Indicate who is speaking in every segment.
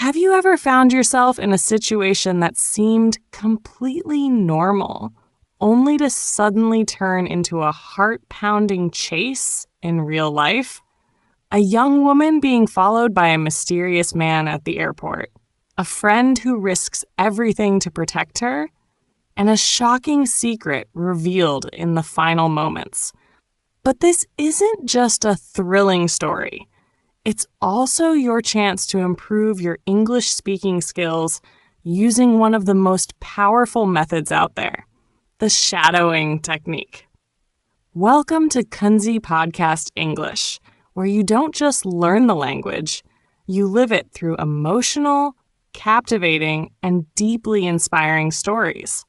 Speaker 1: Have you ever found yourself in a situation that seemed completely normal, only to suddenly turn into a heart-pounding chase in real life? A young woman being followed by a mysterious man at the airport, a friend who risks everything to protect her, and a shocking secret revealed in the final moments. But this isn't just a thrilling story. It's also your chance to improve your English speaking skills using one of the most powerful methods out there, the shadowing technique. Welcome to Kunzy Podcast English, where you don't just learn the language, you live it through emotional, captivating, and deeply inspiring stories.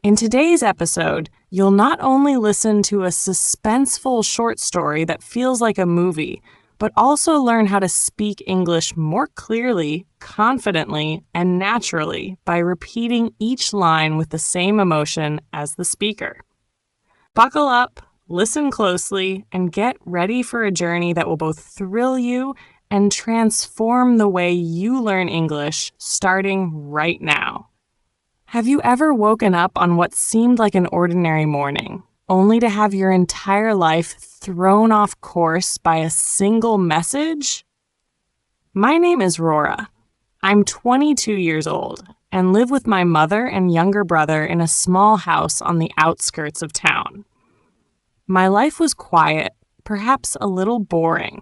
Speaker 1: In today's episode, you'll not only listen to a suspenseful short story that feels like a movie, but also learn how to speak English more clearly, confidently, and naturally by repeating each line with the same emotion as the speaker. Buckle up, listen closely, and get ready for a journey that will both thrill you and transform the way you learn English starting right now. Have you ever woken up on what seemed like an ordinary morning, only to have your entire life thrown off course by a single message? My name is Rora. I'm 22 years old and live with my mother and younger brother in a small house on the outskirts of town. My life was quiet, perhaps a little boring.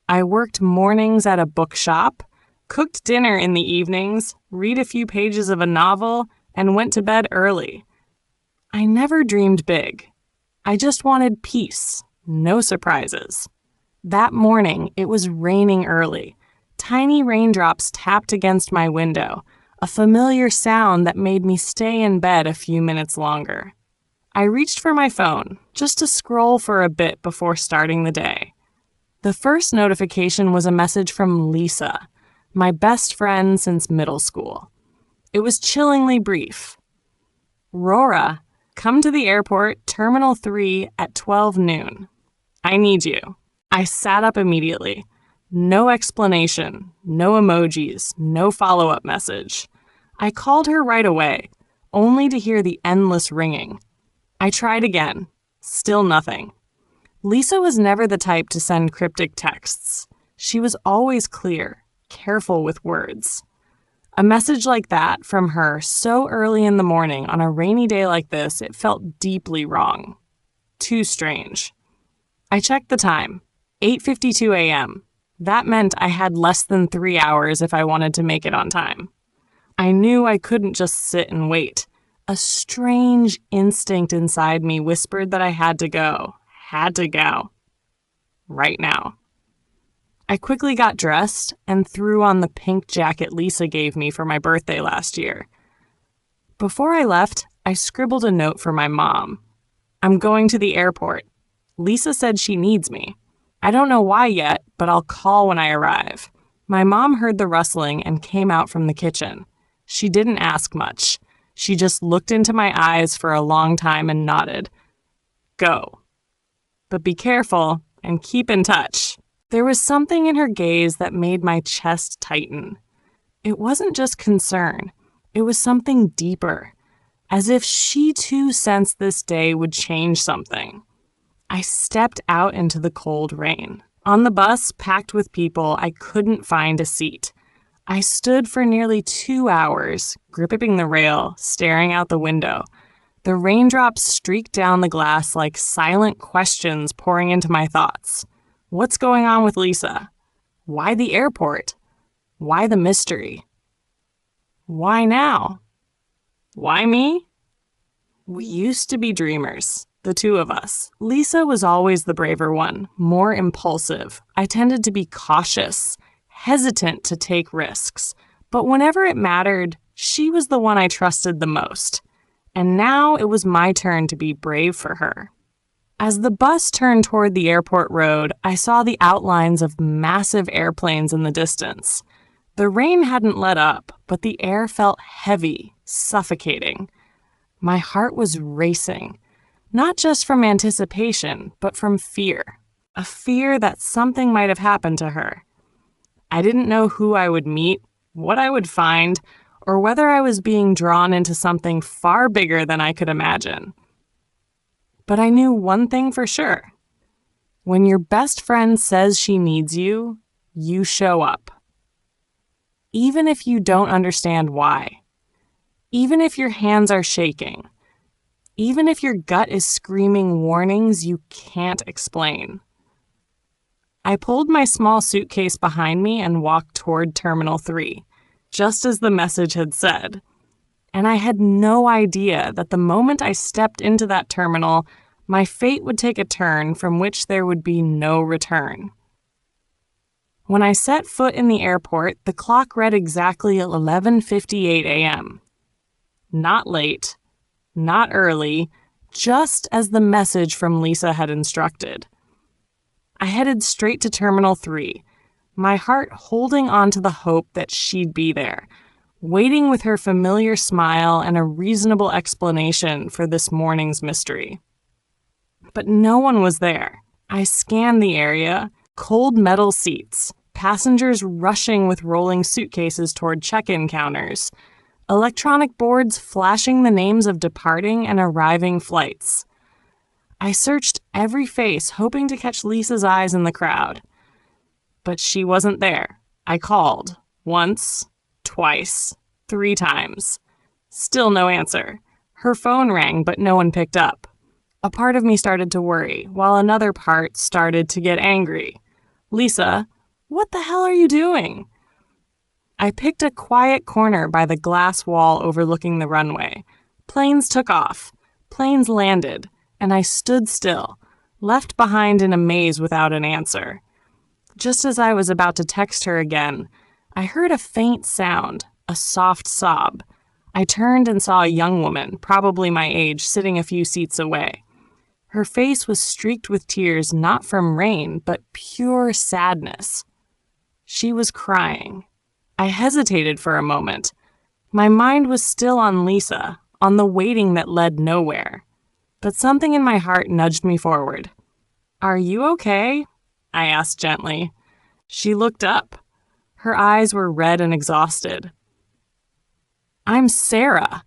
Speaker 1: I worked mornings at a bookshop, cooked dinner in the evenings, read a few pages of a novel, and went to bed early. I never dreamed big. I just wanted peace, no surprises. That morning, it was raining early. Tiny raindrops tapped against my window, a familiar sound that made me stay in bed a few minutes longer. I reached for my phone, just to scroll for a bit before starting the day. The first notification was a message from Lisa, my best friend since middle school. It was chillingly brief. Rora, come to the airport, Terminal 3 at 12 noon. I need you. I sat up immediately. No explanation, no emojis, no follow-up message. I called her right away, only to hear the endless ringing. I tried again. Still nothing. Lisa was never the type to send cryptic texts. She was always clear, careful with words. A message like that from her so early in the morning on a rainy day like this, it felt deeply wrong. Too strange. I checked the time. 8:52 a.m. That meant I had less than 3 hours if I wanted to make it on time. I knew I couldn't just sit and wait. A strange instinct inside me whispered that I had to go. Right now. I quickly got dressed and threw on the pink jacket Lisa gave me for my birthday last year. Before I left, I scribbled a note for my mom. I'm going to the airport. Lisa said she needs me. I don't know why yet, but I'll call when I arrive. My mom heard the rustling and came out from the kitchen. She didn't ask much. She just looked into my eyes for a long time and nodded. Go. But be careful and keep in touch. There was something in her gaze that made my chest tighten. It wasn't just concern. It was something deeper, as if she too sensed this day would change something. I stepped out into the cold rain. On the bus, packed with people, I couldn't find a seat. I stood for nearly 2 hours, gripping the rail, staring out the window. The raindrops streaked down the glass like silent questions pouring into my thoughts. What's going on with Lisa? Why the airport? Why the mystery? Why now? Why me? We used to be dreamers, the two of us. Lisa was always the braver one, more impulsive. I tended to be cautious, hesitant to take risks. But whenever it mattered, she was the one I trusted the most. And now it was my turn to be brave for her. As the bus turned toward the airport road, I saw the outlines of massive airplanes in the distance. The rain hadn't let up, but the air felt heavy, suffocating. My heart was racing, not just from anticipation, but from fear. A fear that something might have happened to her. I didn't know who I would meet, what I would find, or whether I was being drawn into something far bigger than I could imagine. But I knew one thing for sure. When your best friend says she needs you, you show up. Even if you don't understand why. Even if your hands are shaking. Even if your gut is screaming warnings you can't explain. I pulled my small suitcase behind me and walked toward Terminal 3, just as the message had said. And I had no idea that the moment I stepped into that terminal, my fate would take a turn from which there would be no return. When I set foot in the airport, the clock read exactly 11:58 a.m. Not late, not early, just as the message from Lisa had instructed. I headed straight to Terminal 3, my heart holding on to the hope that she'd be there, waiting with her familiar smile and a reasonable explanation for this morning's mystery. But no one was there. I scanned the area, cold metal seats, passengers rushing with rolling suitcases toward check-in counters, electronic boards flashing the names of departing and arriving flights. I searched every face, hoping to catch Lisa's eyes in the crowd. But she wasn't there. I called. Once, twice, 3 times. Still no answer. Her phone rang, but no one picked up. A part of me started to worry, while another part started to get angry. Lisa, what the hell are you doing? I picked a quiet corner by the glass wall overlooking the runway. Planes took off. Planes landed, and I stood still, left behind in a maze without an answer. Just as I was about to text her again, I heard a faint sound, a soft sob. I turned and saw a young woman, probably my age, sitting a few seats away. Her face was streaked with tears, not from rain, but pure sadness. She was crying. I hesitated for a moment. My mind was still on Lisa, on the waiting that led nowhere. But something in my heart nudged me forward. "Are you okay?" I asked gently. She looked up. Her eyes were red and exhausted. "I'm Sarah.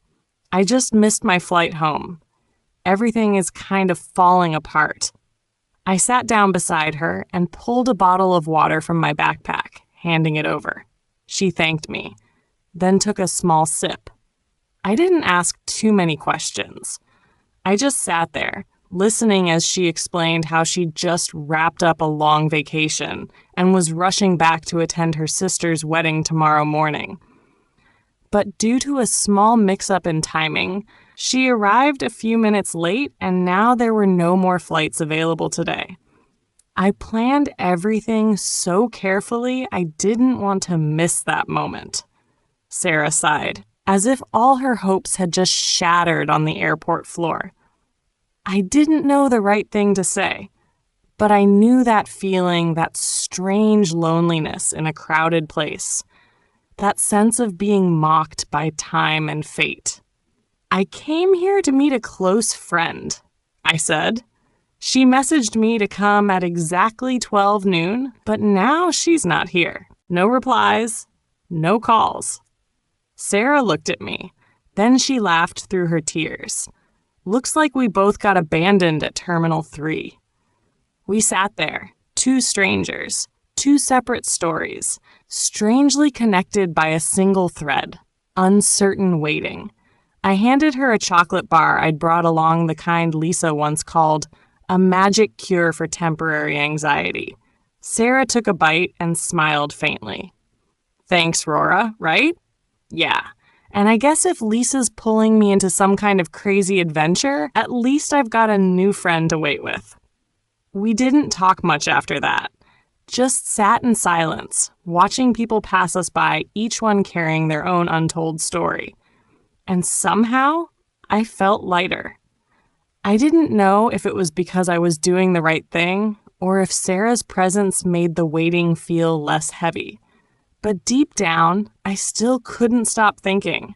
Speaker 1: I just missed my flight home. Everything is kind of falling apart." I sat down beside her and pulled a bottle of water from my backpack, handing it over. She thanked me, then took a small sip. I didn't ask too many questions. I just sat there, listening as she explained how she'd just wrapped up a long vacation and was rushing back to attend her sister's wedding tomorrow morning. But due to a small mix-up in timing, she arrived a few minutes late, and now there were no more flights available today. I planned everything so carefully I didn't want to miss that moment. Sarah sighed, as if all her hopes had just shattered on the airport floor. I didn't know the right thing to say, but I knew that feeling, that strange loneliness in a crowded place, that sense of being mocked by time and fate. "I came here to meet a close friend," I said. "She messaged me to come at exactly 12 noon, but now she's not here. No replies, no calls." Sarah looked at me. Then she laughed through her tears. "Looks like we both got abandoned at Terminal 3. We sat there, 2 strangers, 2 separate stories, strangely connected by a single thread, uncertain waiting. I handed her a chocolate bar I'd brought along, the kind Lisa once called a magic cure for temporary anxiety. Sarah took a bite and smiled faintly. "Thanks, Rora, right?" "Yeah. And I guess if Lisa's pulling me into some kind of crazy adventure, at least I've got a new friend to wait with." We didn't talk much after that. Just sat in silence, watching people pass us by, each one carrying their own untold story. And somehow, I felt lighter. I didn't know if it was because I was doing the right thing, or if Sarah's presence made the waiting feel less heavy. But deep down, I still couldn't stop thinking,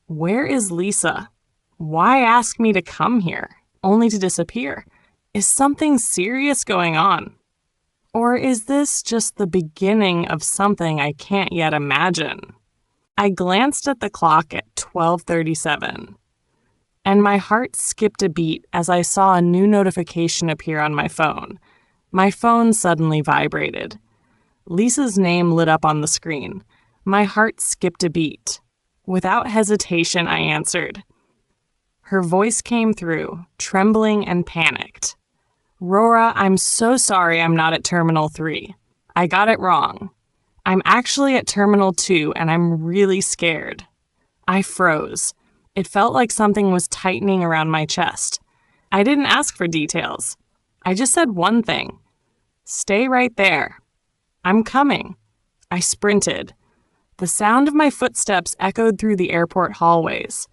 Speaker 1: where is Lisa? Why ask me to come here, only to disappear? Is something serious going on? Or is this just the beginning of something I can't yet imagine? I glanced at the clock at 12:37, and my heart skipped a beat as I saw a new notification appear on my phone. My phone suddenly vibrated. Lisa's name lit up on the screen. My heart skipped a beat. Without hesitation, I answered. Her voice came through, trembling and panicked. "Rora, I'm so sorry I'm not at Terminal 3. I got it wrong. I'm actually at Terminal 2 and I'm really scared." I froze. It felt like something was tightening around my chest. I didn't ask for details. I just said one thing. "Stay right there. I'm coming." I sprinted. The sound of my footsteps echoed through the airport hallways.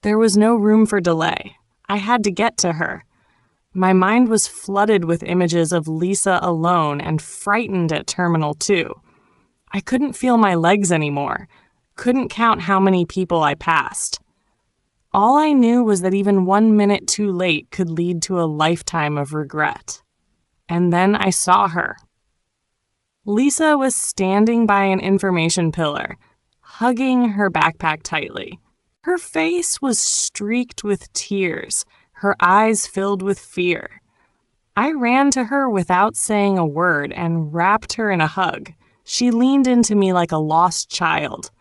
Speaker 1: There was no room for delay. I had to get to her. My mind was flooded with images of Lisa alone and frightened at Terminal 2. I couldn't feel my legs anymore, couldn't count how many people I passed. All I knew was that even 1 minute too late could lead to a lifetime of regret. And then I saw her. Lisa was standing by an information pillar, hugging her backpack tightly. Her face was streaked with tears, her eyes filled with fear. I ran to her without saying a word and wrapped her in a hug. She leaned into me like a lost child.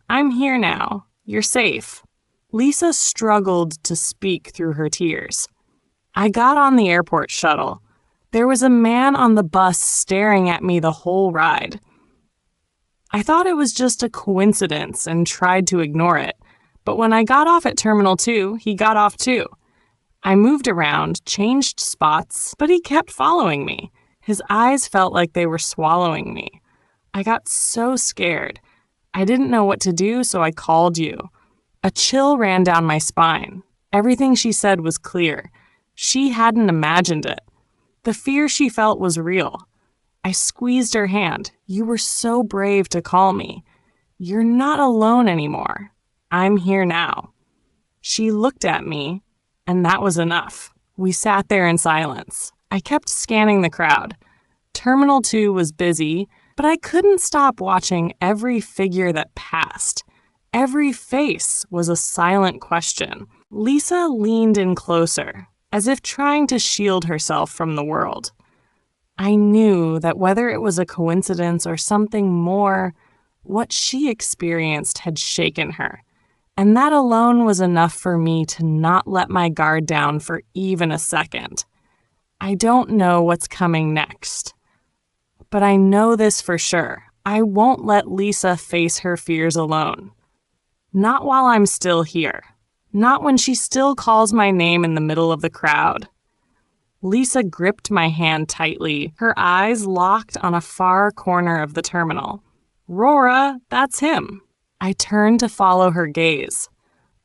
Speaker 1: "I'm here now. You're safe." Lisa struggled to speak through her tears. I got on the airport shuttle. There was a man on the bus staring at me the whole ride. I thought it was just a coincidence and tried to ignore it, but when I got off at Terminal 2, he got off too. I moved around, changed spots, but he kept following me. His eyes felt like they were swallowing me. I got so scared. I didn't know what to do, so I called you. A chill ran down my spine. Everything she said was clear. She hadn't imagined it. The fear she felt was real. I squeezed her hand. "You were so brave to call me. You're not alone anymore. I'm here now." She looked at me, and that was enough. We sat there in silence. I kept scanning the crowd. Terminal 2 was busy, but I couldn't stop watching every figure that passed. Every face was a silent question. Lisa leaned in closer, as if trying to shield herself from the world. I knew that whether it was a coincidence or something more, what she experienced had shaken her. And that alone was enough for me to not let my guard down for even a second. I don't know what's coming next. But I know this for sure. I won't let Lisa face her fears alone. Not while I'm still here. Not when she still calls my name in the middle of the crowd. Lisa gripped my hand tightly, her eyes locked on a far corner of the terminal. "Rora, that's him." I turned to follow her gaze.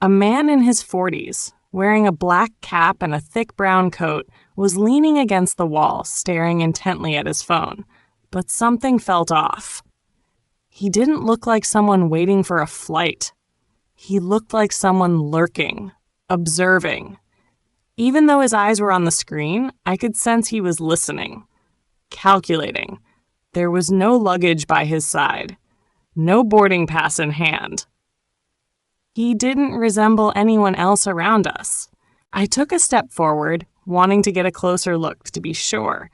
Speaker 1: A man in his 40s, wearing a black cap and a thick brown coat, was leaning against the wall, staring intently at his phone. But something felt off. He didn't look like someone waiting for a flight. He looked like someone lurking, observing. Even though his eyes were on the screen, I could sense he was listening, calculating. There was no luggage by his side, no boarding pass in hand. He didn't resemble anyone else around us. I took a step forward, wanting to get a closer look to be sure,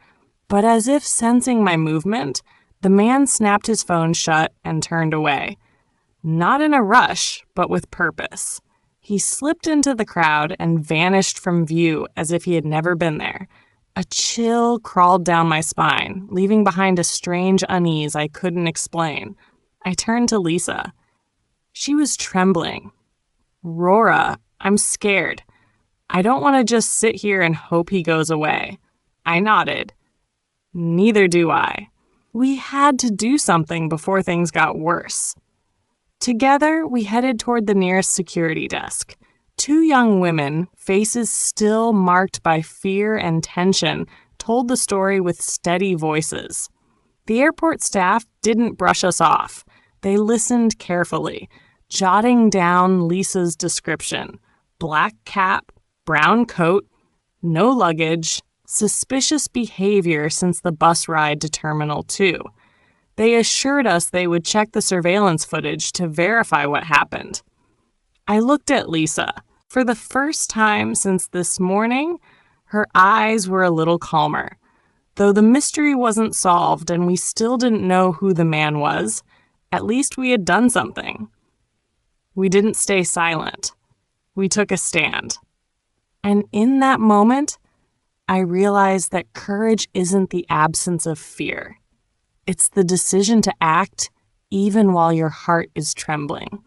Speaker 1: but as if sensing my movement, the man snapped his phone shut and turned away. Not in a rush, but with purpose. He slipped into the crowd and vanished from view as if he had never been there. A chill crawled down my spine, leaving behind a strange unease I couldn't explain. I turned to Lisa. She was trembling. "Rora, I'm scared. I don't want to just sit here and hope he goes away." I nodded. "Neither do I. We had to do something before things got worse." Together, we headed toward the nearest security desk. Two young women, faces still marked by fear and tension, told the story with steady voices. The airport staff didn't brush us off. They listened carefully, jotting down Lisa's description. Black cap, brown coat, no luggage, suspicious behavior since the bus ride to Terminal 2. They assured us they would check the surveillance footage to verify what happened. I looked at Lisa. For the first time since this morning, her eyes were a little calmer. Though the mystery wasn't solved and we still didn't know who the man was, at least we had done something. We didn't stay silent. We took a stand. And in that moment, I realized that courage isn't the absence of fear. It's the decision to act even while your heart is trembling.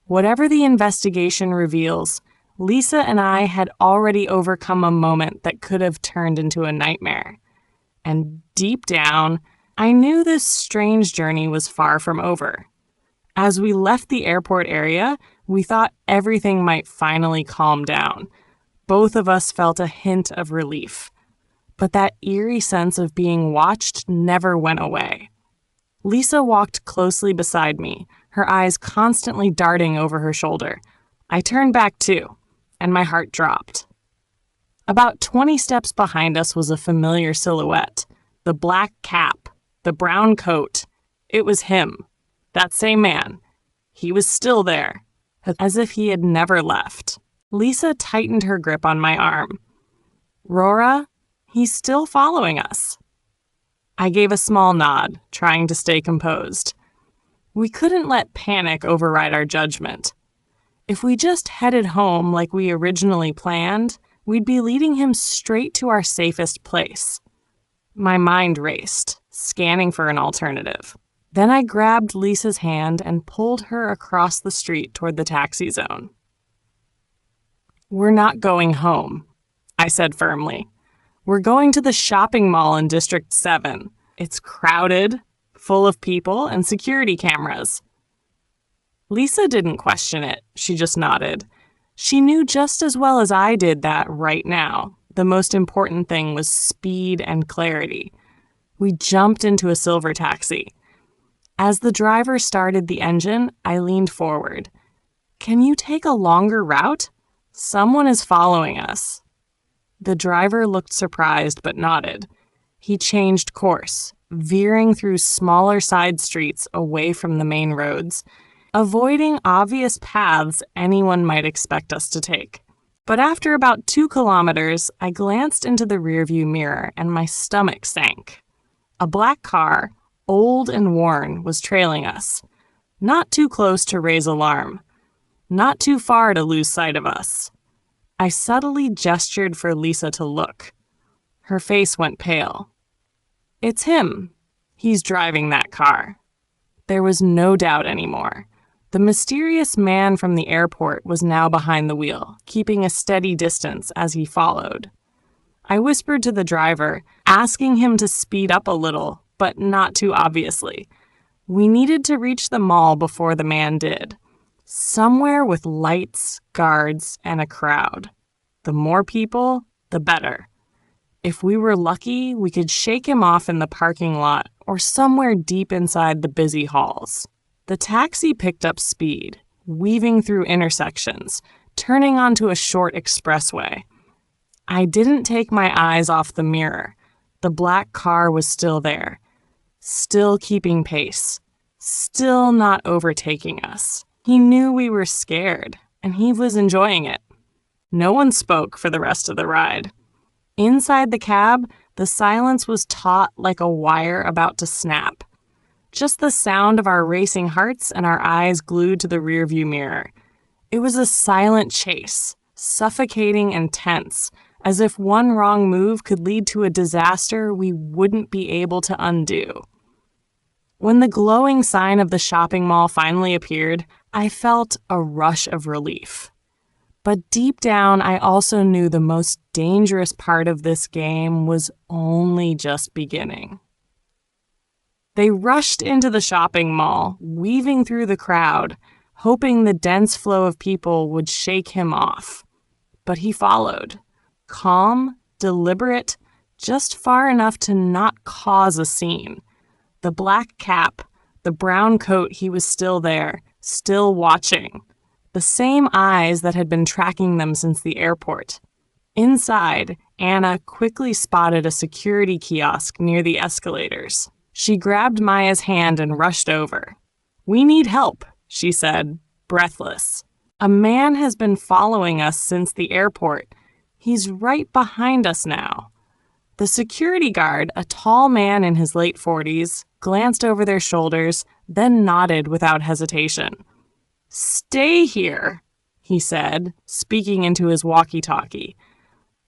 Speaker 1: Whatever the investigation reveals, Lisa and I had already overcome a moment that could have turned into a nightmare. And deep down, I knew this strange journey was far from over. As we left the airport area, we thought everything might finally calm down. Both of us felt a hint of relief. But that eerie sense of being watched never went away. Lisa walked closely beside me, her eyes constantly darting over her shoulder. I turned back too, and my heart dropped. About 20 steps behind us was a familiar silhouette. The black cap, the brown coat. It was him. That same man. He was still there, as if he had never left. Lisa tightened her grip on my arm. "Rora, he's still following us." I gave a small nod, trying to stay composed. We couldn't let panic override our judgment. If we just headed home like we originally planned, we'd be leading him straight to our safest place. My mind raced, scanning for an alternative. Then I grabbed Lisa's hand and pulled her across the street toward the taxi zone. "We're not going home," I said firmly. "We're going to the shopping mall in District 7. It's crowded, full of people, and security cameras." Lisa didn't question it. She just nodded. She knew just as well as I did that right now, the most important thing was speed and clarity. We jumped into a silver taxi. As the driver started the engine, I leaned forward. "Can you take a longer route? Someone is following us." The driver looked surprised but nodded. He changed course, veering through smaller side streets away from the main roads, avoiding obvious paths anyone might expect us to take. But after about 2 kilometers, I glanced into the rearview mirror and my stomach sank. A black car, old and worn, was trailing us. Not too close to raise alarm. Not too far to lose sight of us. I subtly gestured for Lisa to look. Her face went pale. "It's him. He's driving that car." There was no doubt anymore. The mysterious man from the airport was now behind the wheel, keeping a steady distance as he followed. I whispered to the driver, asking him to speed up a little, but not too obviously. We needed to reach the mall before the man did. Somewhere with lights, guards, and a crowd. The more people, the better. If we were lucky, we could shake him off in the parking lot or somewhere deep inside the busy halls. The taxi picked up speed, weaving through intersections, turning onto a short expressway. I didn't take my eyes off the mirror. The black car was still there, still keeping pace, still not overtaking us. He knew we were scared, and he was enjoying it. No one spoke for the rest of the ride. Inside the cab, the silence was taut like a wire about to snap. Just the sound of our racing hearts and our eyes glued to the rearview mirror. It was a silent chase, suffocating and tense, as if one wrong move could lead to a disaster we wouldn't be able to undo. When the glowing sign of the shopping mall finally appeared, I felt a rush of relief. But deep down, I also knew the most dangerous part of this game was only just beginning. They rushed into the shopping mall, weaving through the crowd, hoping the dense flow of people would shake him off. But he followed, calm, deliberate, just far enough to not cause a scene. The black cap, the brown coat, he was still there, still watching. The same eyes that had been tracking them since the airport. Inside, Anna quickly spotted a security kiosk near the escalators. She grabbed Maya's hand and rushed over. "We need help," she said, breathless. "A man has been following us since the airport. He's right behind us now." The security guard, a tall man in his late 40s, glanced over their shoulders, then nodded without hesitation. "Stay here," he said, speaking into his walkie-talkie.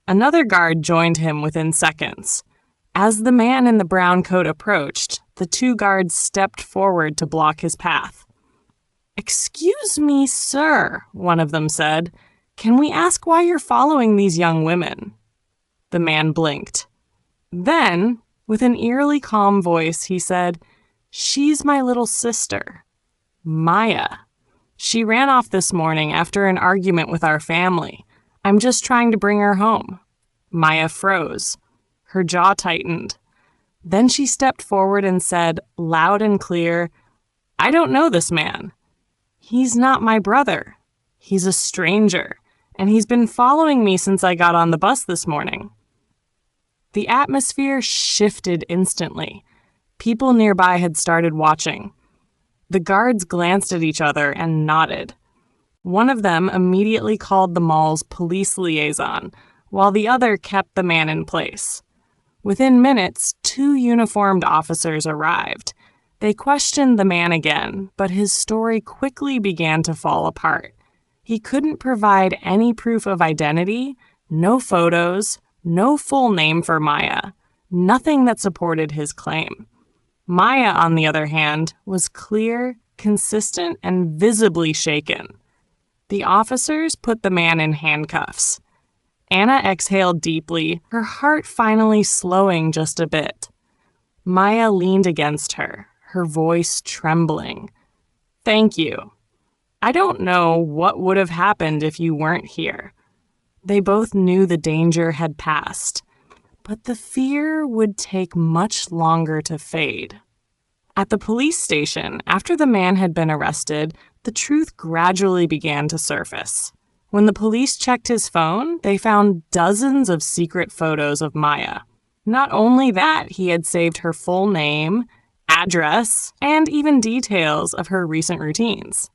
Speaker 1: Another guard joined him within seconds. As the man in the brown coat approached, the two guards stepped forward to block his path. "Excuse me, sir," one of them said. "Can we ask why you're following these young women?" The man blinked. Then, with an eerily calm voice, he said, "She's my little sister, Maya. She ran off this morning after an argument with our family. I'm just trying to bring her home." Maya froze. Her jaw tightened. Then she stepped forward and said, loud and clear, "I don't know this man. He's not my brother. He's a stranger, and he's been following me since I got on the bus this morning." The atmosphere shifted instantly. People nearby had started watching. The guards glanced at each other and nodded. One of them immediately called the mall's police liaison, while the other kept the man in place. Within minutes, 2 uniformed officers arrived. They questioned the man again, but his story quickly began to fall apart. He couldn't provide any proof of identity, no photos, no full name for Maya, nothing that supported his claim. Maya, on the other hand, was clear, consistent, and visibly shaken. The officers put the man in handcuffs. Anna exhaled deeply, her heart finally slowing just a bit. Maya leaned against her, her voice trembling. "Thank you. I don't know what would have happened if you weren't here." They both knew the danger had passed, but the fear would take much longer to fade. At the police station, after the man had been arrested, the truth gradually began to surface. When the police checked his phone, they found dozens of secret photos of Maya. Not only that, he had saved her full name, address, and even details of her recent routines.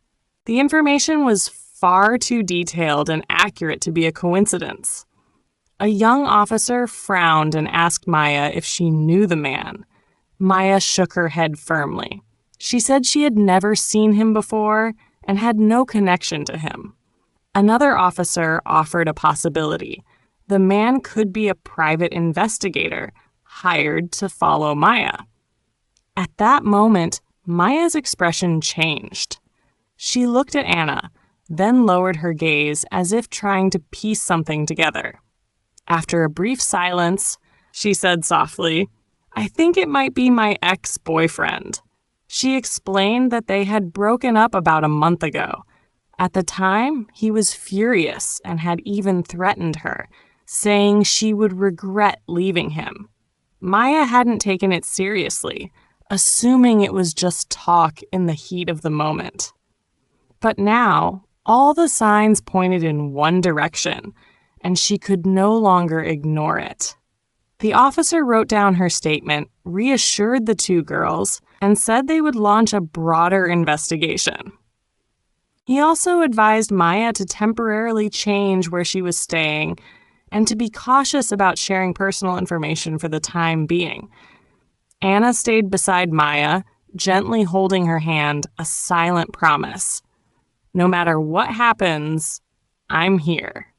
Speaker 1: The information was far too detailed and accurate to be a coincidence. A young officer frowned and asked Maya if she knew the man. Maya shook her head firmly. She said she had never seen him before and had no connection to him. Another officer offered a possibility. The man could be a private investigator hired to follow Maya. At that moment, Maya's expression changed. She looked at Anna, then lowered her gaze as if trying to piece something together. After a brief silence, she said softly, "I think it might be my ex-boyfriend." She explained that they had broken up about a month ago. At the time, he was furious and had even threatened her, saying she would regret leaving him. Maya hadn't taken it seriously, assuming it was just talk in the heat of the moment. But now, all the signs pointed in one direction, and she could no longer ignore it. The officer wrote down her statement, reassured the 2 girls, and said they would launch a broader investigation. He also advised Maya to temporarily change where she was staying and to be cautious about sharing personal information for the time being. Anna stayed beside Maya, gently holding her hand, a silent promise. "No matter what happens, I'm here."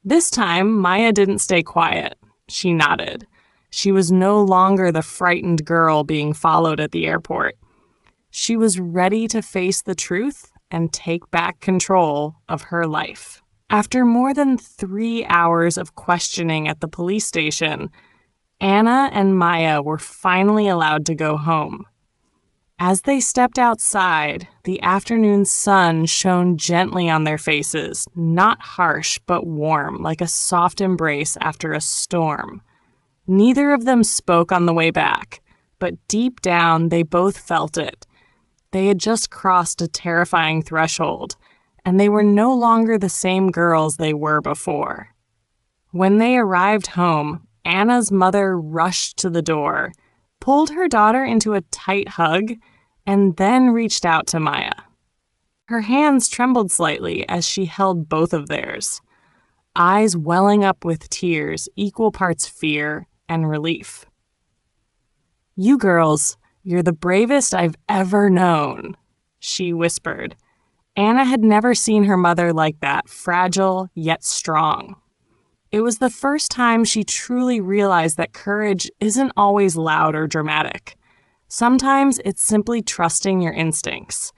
Speaker 1: This time, Maya didn't stay quiet. She nodded. She was no longer the frightened girl being followed at the airport. She was ready to face the truth and take back control of her life. After more than 3 hours of questioning at the police station, Anna and Maya were finally allowed to go home. As they stepped outside, the afternoon sun shone gently on their faces, not harsh but warm, like a soft embrace after a storm. Neither of them spoke on the way back, but deep down they both felt it. They had just crossed a terrifying threshold, and they were no longer the same girls they were before. When they arrived home, Anna's mother rushed to the door. pulled her daughter into a tight hug, and then reached out to Maya. Her hands trembled slightly as she held both of theirs, eyes welling up with tears, equal parts fear and relief. "You girls, you're the bravest I've ever known," she whispered. Anna had never seen her mother like that, fragile yet strong. It was the first time she truly realized that courage isn't always loud or dramatic. Sometimes it's simply trusting your instincts,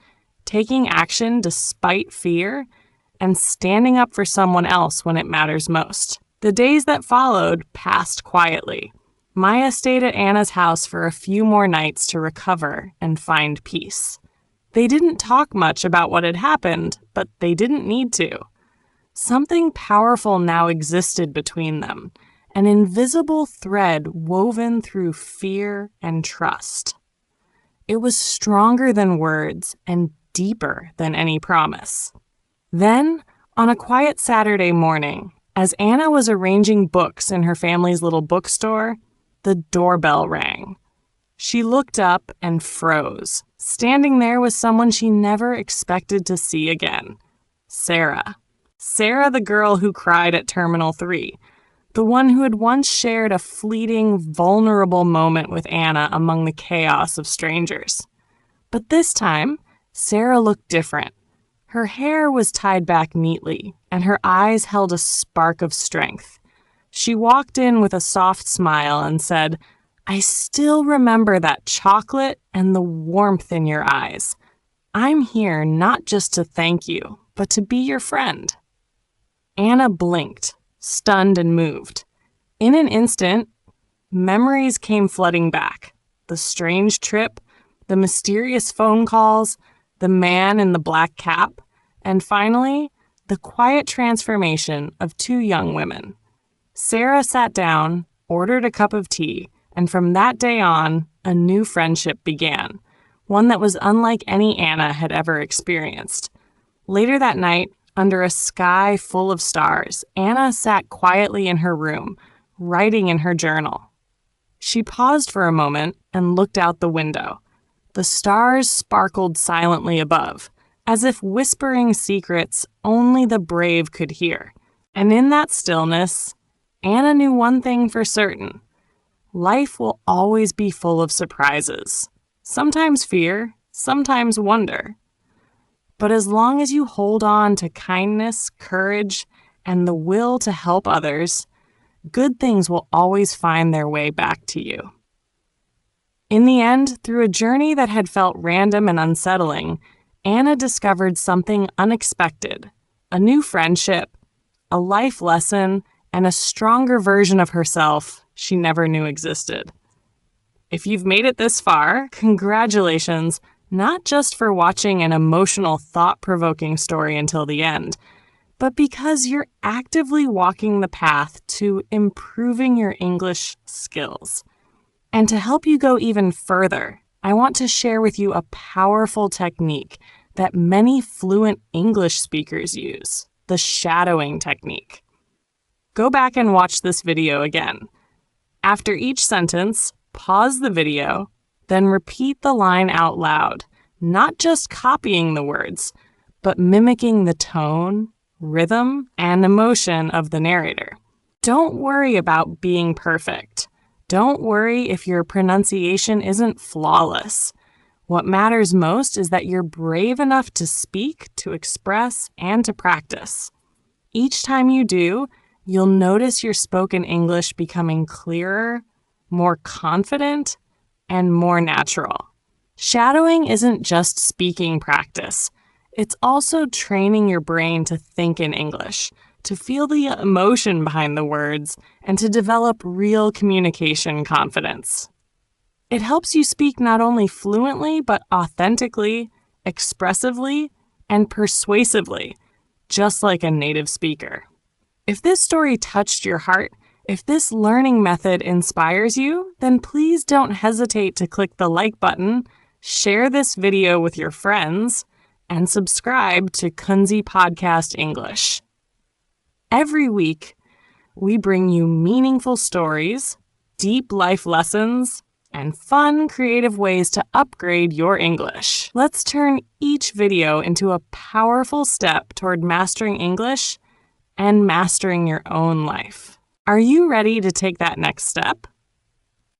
Speaker 1: taking action despite fear, and standing up for someone else when it matters most. The days that followed passed quietly. Maya stayed at Anna's house for a few more nights to recover and find peace. They didn't talk much about what had happened, but they didn't need to. Something powerful now existed between them, an invisible thread woven through fear and trust. It was stronger than words and deeper than any promise. Then, on a quiet Saturday morning, as Anna was arranging books in her family's little bookstore, the doorbell rang. She looked up and froze. Standing there was someone she never expected to see again. Sarah. Sarah, the girl who cried at Terminal 3. The one who had once shared a fleeting, vulnerable moment with Anna among the chaos of strangers. But this time, Sarah looked different. Her hair was tied back neatly, and her eyes held a spark of strength. She walked in with a soft smile and said, "I still remember that chocolate and the warmth in your eyes. I'm here not just to thank you, but to be your friend." Anna blinked, stunned and moved. In an instant, memories came flooding back. The strange trip, the mysterious phone calls, the man in the black cap, and finally, the quiet transformation of two young women. Sarah sat down, ordered a cup of tea, and from that day on, a new friendship began, one that was unlike any Anna had ever experienced. Later that night, under a sky full of stars, Anna sat quietly in her room, writing in her journal. She paused for a moment and looked out the window. The stars sparkled silently above, as if whispering secrets only the brave could hear. And in that stillness, Anna knew one thing for certain. Life will always be full of surprises. Sometimes fear, sometimes wonder. But as long as you hold on to kindness, courage, and the will to help others, good things will always find their way back to you. In the end, through a journey that had felt random and unsettling, Anna discovered something unexpected, a new friendship, a life lesson, and a stronger version of herself she never knew existed. If you've made it this far, congratulations, not just for watching an emotional, thought-provoking story until the end, but because you're actively walking the path to improving your English skills. And to help you go even further, I want to share with you a powerful technique that many fluent English speakers use, the shadowing technique. Go back and watch this video again. After each sentence, pause the video, then repeat the line out loud, not just copying the words, but mimicking the tone, rhythm, and emotion of the narrator. Don't worry about being perfect. Don't worry if your pronunciation isn't flawless. What matters most is that you're brave enough to speak, to express, and to practice. Each time you do, you'll notice your spoken English becoming clearer, more confident, and more natural. Shadowing isn't just speaking practice. It's also training your brain to think in English, to feel the emotion behind the words, and to develop real communication confidence. It helps you speak not only fluently, but authentically, expressively, and persuasively, just like a native speaker. If this story touched your heart, if this learning method inspires you, then please don't hesitate to click the like button, share this video with your friends, and subscribe to Kunzy Podcast English. Every week, we bring you meaningful stories, deep life lessons, and fun, creative ways to upgrade your English. Let's turn each video into a powerful step toward mastering English and mastering your own life. Are you ready to take that next step?